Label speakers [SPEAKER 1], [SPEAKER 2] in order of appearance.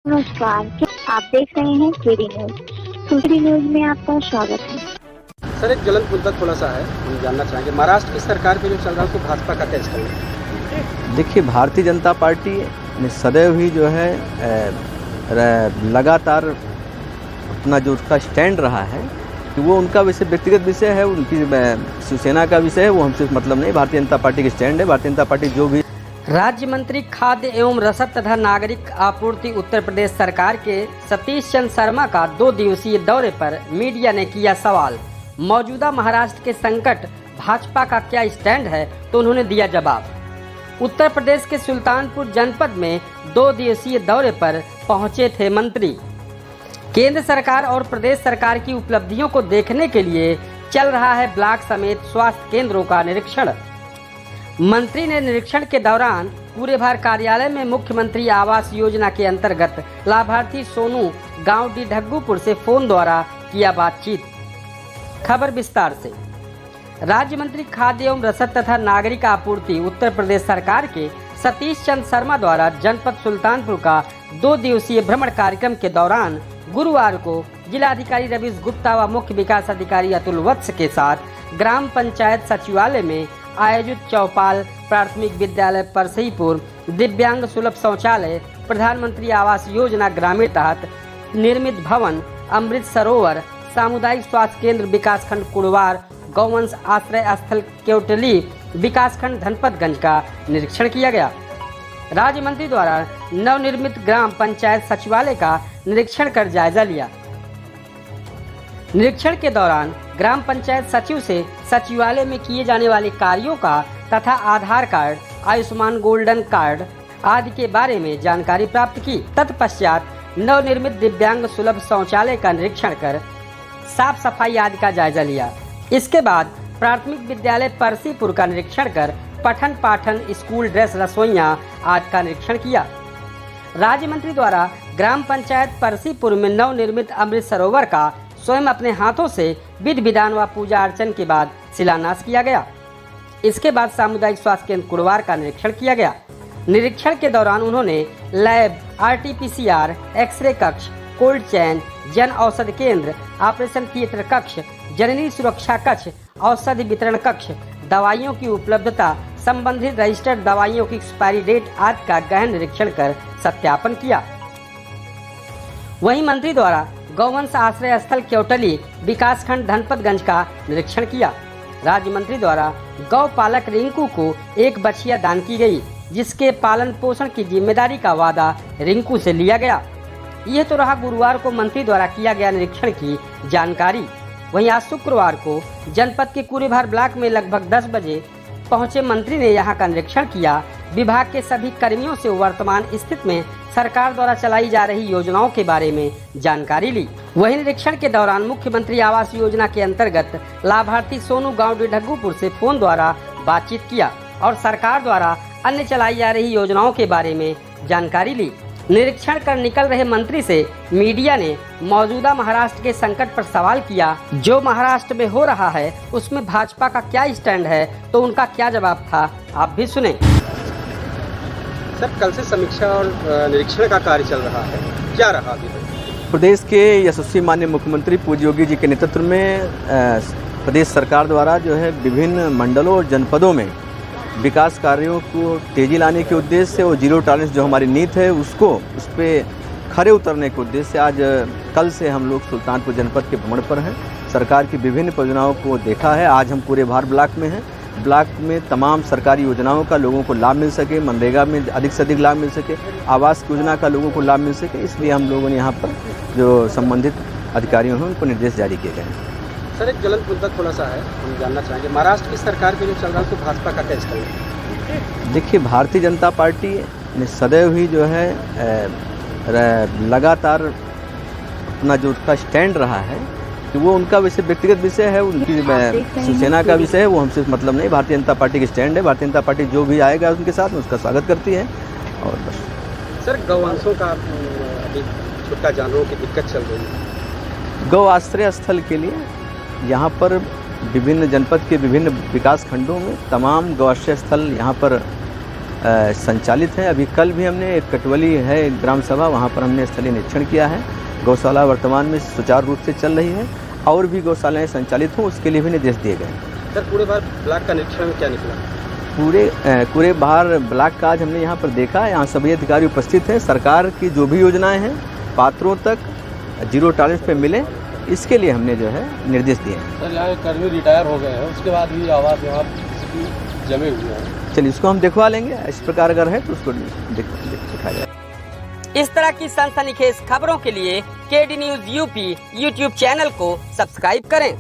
[SPEAKER 1] नमस्कार, आप देख रहे हैं केडी न्यूज। केडी न्यूज में आपका स्वागत है।
[SPEAKER 2] सर, एक ज्वलंत मुद्दा थोड़ा सा है, हम जानना चाहेंगे महाराष्ट्र की सरकार पे जो चल रहा है तो भाजपा का क्या स्टैंड है?
[SPEAKER 3] देखिए, भारतीय जनता पार्टी ने सदैव ही जो है लगातार अपना जो उसका स्टैंड रहा है कि वो उनका विषय व्यक्तिगत विषय है, उनकी शिवसेना का विषय है, वो हमसे मतलब नहीं। भारतीय जनता पार्टी की स्टैंड है। भारतीय जनता पार्टी जो भी
[SPEAKER 4] राज्य मंत्री खाद्य एवं रसद तथा नागरिक आपूर्ति उत्तर प्रदेश सरकार के सतीश चंद्र शर्मा का 2 दिवसीय दौरे पर मीडिया ने किया सवाल। मौजूदा महाराष्ट्र के संकट भाजपा का क्या स्टैंड है, तो उन्होंने दिया जवाब। उत्तर प्रदेश के सुल्तानपुर जनपद में 2 दिवसीय दौरे पर पहुंचे थे मंत्री। केंद्र सरकार और प्रदेश सरकार की उपलब्धियों को देखने के लिए चल रहा है ब्लॉक समेत स्वास्थ्य केंद्रों का निरीक्षण। मंत्री ने निरीक्षण के दौरान पूरे भार कार्यालय में मुख्यमंत्री आवास योजना के अंतर्गत लाभार्थी सोनू गांव डी ढग्गूपुर से फोन द्वारा किया बातचीत। खबर विस्तार से। राज्य मंत्री खाद्य एवं रसद तथा नागरिक आपूर्ति उत्तर प्रदेश सरकार के सतीश चंद्र शर्मा द्वारा जनपद सुल्तानपुर का 2 दिवसीय भ्रमण कार्यक्रम के दौरान गुरुवार को जिलाधिकारी रवीश गुप्ता व मुख्य विकास अधिकारी अतुल वत्स के साथ ग्राम पंचायत सचिवालय में आयोजित चौपाल प्राथमिक विद्यालय परसईपुर, दिव्यांग सुलभ शौचालय, प्रधानमंत्री आवास योजना ग्रामीण तहत निर्मित भवन, अमृत सरोवर, सामुदायिक स्वास्थ्य केंद्र विकासखंड कुड़वार, गौवंश आश्रय स्थल केवटली विकासखंड धनपतगंज का निरीक्षण किया गया। राज्य मंत्री द्वारा नवनिर्मित ग्राम पंचायत सचिवालय का निरीक्षण कर जायजा लिया। निरीक्षण के दौरान ग्राम पंचायत सचिव से सचिवालय में किए जाने वाले कार्यों का तथा आधार कार्ड, आयुष्मान गोल्डन कार्ड आदि के बारे में जानकारी प्राप्त की। तत्पश्चात नवनिर्मित दिव्यांग सुलभ शौचालय का निरीक्षण कर साफ सफाई आदि का जायजा लिया। इसके बाद प्राथमिक विद्यालय परसीपुर का निरीक्षण कर पठन पाठन, स्कूल ड्रेस, रसोइयां आदि का निरीक्षण किया। राज्य मंत्री द्वारा ग्राम पंचायत परसीपुर में नवनिर्मित अमृत सरोवर का स्वयं अपने हाथों से विधि विधान व पूजा अर्चन के बाद शिलान्यास किया गया। इसके बाद सामुदायिक स्वास्थ्य केंद्र कुड़वार का निरीक्षण किया गया। निरीक्षण के दौरान उन्होंने लैब, RT-PCR, एक्सरे कक्ष, कोल्ड चैन, जन औषधि केंद्र, ऑपरेशन थिएटर कक्ष, जननी सुरक्षा कक्ष, औषधि वितरण कक्ष, दवाइयों की उपलब्धता, संबंधित रजिस्टर्ड दवाइयों की एक्सपायरी डेट आदि का गहन निरीक्षण कर सत्यापन किया। वहीं मंत्री द्वारा गौवंश आश्रय स्थल केवटली विकासखंड धनपतगंज का निरीक्षण किया। राज्य मंत्री द्वारा गौ पालक रिंकू को 1 बछिया दान की गई, जिसके पालन पोषण की जिम्मेदारी का वादा रिंकू से लिया गया। यह तो रहा गुरुवार को मंत्री द्वारा किया गया निरीक्षण की जानकारी। वहीं आज शुक्रवार को जनपद के कुरेभार ब्लॉक में लगभग 10 बजे पहुंचे मंत्री ने यहां का निरीक्षण किया। विभाग के सभी कर्मियों से वर्तमान स्थिति में सरकार द्वारा चलाई जा रही योजनाओं के बारे में जानकारी ली। वहीं निरीक्षण के दौरान मुख्यमंत्री आवास योजना के अंतर्गत लाभार्थी सोनू गांव डी ढग्गूपुर से फोन द्वारा बातचीत किया और सरकार द्वारा अन्य चलाई जा रही योजनाओं के बारे में जानकारी ली। निरीक्षण कर निकल रहे मंत्री से मीडिया ने मौजूदा महाराष्ट्र के संकट पर सवाल किया। जो महाराष्ट्र में हो रहा है उसमें भाजपा का क्या स्टैंड है, तो उनका क्या जवाब था, आप भी सुने।
[SPEAKER 2] सर, कल से समीक्षा और निरीक्षण का कार्य चल रहा है, क्या रहा अभी तक?
[SPEAKER 3] प्रदेश के यशस्वी माननीय मुख्यमंत्री पूज्य योगी जी के नेतृत्व में प्रदेश सरकार द्वारा जो है विभिन्न मंडलों और जनपदों में विकास कार्यों को तेजी लाने के उद्देश्य से और जीरो टॉलरेंस जो हमारी नीति है उसको उस पर खरे उतरने के उद्देश्य से आज कल से हम लोग सुल्तानपुर जनपद के भ्रमण पर हैं। सरकार की विभिन्न योजनाओं को देखा है। आज हम कुरेभार ब्लॉक में हैं। ब्लॉक में तमाम सरकारी योजनाओं का लोगों को लाभ मिल सके, मनरेगा में अधिक से अधिक लाभ मिल सके, आवास योजना का लोगों को लाभ मिल सके, इसलिए हम लोगों ने यहाँ पर जो संबंधित अधिकारियों हैं उनको निर्देश जारी किए गए हैं।
[SPEAKER 2] सर, एक ज्वलंत मुद्दा थोड़ा सा है, हम जानना चाहेंगे महाराष्ट्र की सरकार पे जो चल रहा है तो भाजपा का क्या स्टैंड है?
[SPEAKER 3] देखिए, भारतीय जनता पार्टी ने सदैव ही जो है लगातार अपना जो उसका स्टैंड रहा है कि वो उनका विषय व्यक्तिगत विषय है, उनकी शिवसेना का विषय है, वो हमसे मतलब नहीं। भारतीय जनता पार्टी की स्टैंड है। भारतीय जनता पार्टी जो भी आएगा उनके साथ में उसका स्वागत करती है। और बस
[SPEAKER 2] सर, गौवंशों का अभी छुट्टा जानवरों की दिक्कत चल रही है।
[SPEAKER 3] गौ आश्रय स्थल के लिए यहाँ पर विभिन्न जनपद के विभिन्न विकास खंडों में तमाम गौ आश्रय स्थल यहाँ पर संचालित है। अभी कल भी हमने एक कटवली है ग्राम सभा, वहाँ पर हमने स्थलीय निरीक्षण किया है। गौशाला वर्तमान में सुचारू रूप से चल रही है और भी गौशालाएँ संचालित हों उसके लिए भी निर्देश दिए गए हैं।
[SPEAKER 2] सर पूरे बार ब्लॉक का निरीक्षण में क्या निकला?
[SPEAKER 3] पूरे बाहर ब्लॉक का आज हमने यहाँ पर देखा। यहाँ सभी अधिकारी उपस्थित हैं। सरकार की जो भी योजनाएं हैं पात्रों तक जीरो टॉलरेंस पे मिले, इसके लिए हमने जो है निर्देश दिए हैं।
[SPEAKER 5] सर यहाँ कर्मी रिटायर हो गए हैं, उसके बाद भी आवास यहाँ जमे हुए हैं।
[SPEAKER 3] चलिए इसको हम दिखवा लेंगे, इस प्रकार अगर है तो उसको दिखा जाए।
[SPEAKER 4] इस तरह की सनसनीखेज खबरों के लिए KD news UP YouTube channel को सब्सक्राइब करें।